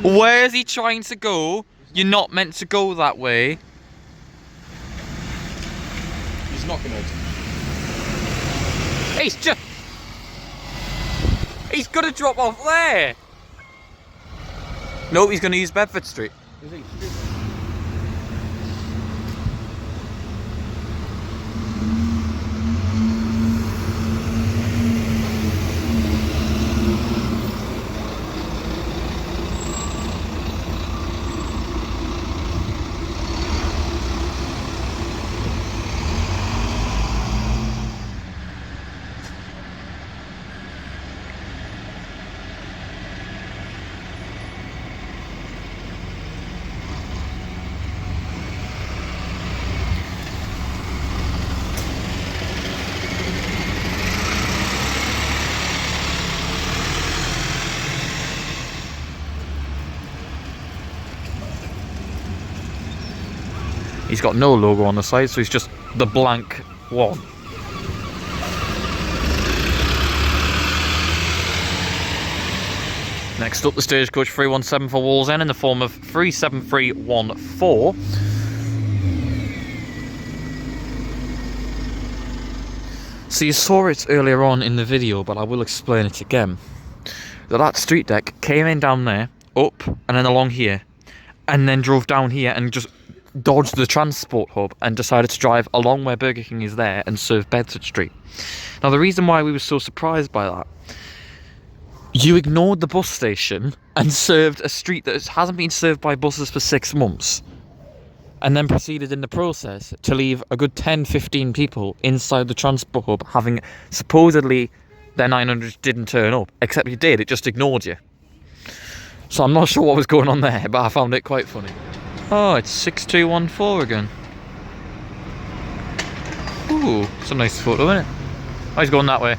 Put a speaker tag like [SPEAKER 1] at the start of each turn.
[SPEAKER 1] Where is he trying to go? You're not meant to go that way.
[SPEAKER 2] He's not gonna.
[SPEAKER 1] He's gonna drop off there. No, he's gonna use Bedford Street.
[SPEAKER 2] Is he?
[SPEAKER 1] He's got no logo on the side, so he's just the blank one. Next up, the Stagecoach 317 for Wallsend in the form of 37314. So you saw it earlier on in the video, but I will explain it again. That street deck came in down there, up, and then along here, and then drove down here and just dodged the transport hub and decided to drive along where Burger King is there and serve Bedford Street. Now, the reason why we were so surprised by that, you ignored the bus station and served a street that hasn't been served by buses for 6 months, and then proceeded in the process to leave a good 10-15 people inside the transport hub, having supposedly their 900 didn't turn up, except you did, it just ignored you. So I'm not sure what was going on there, but I found it quite funny. Oh, it's 6214 again. Ooh, it's a nice photo, isn't it? Oh, he's going that way.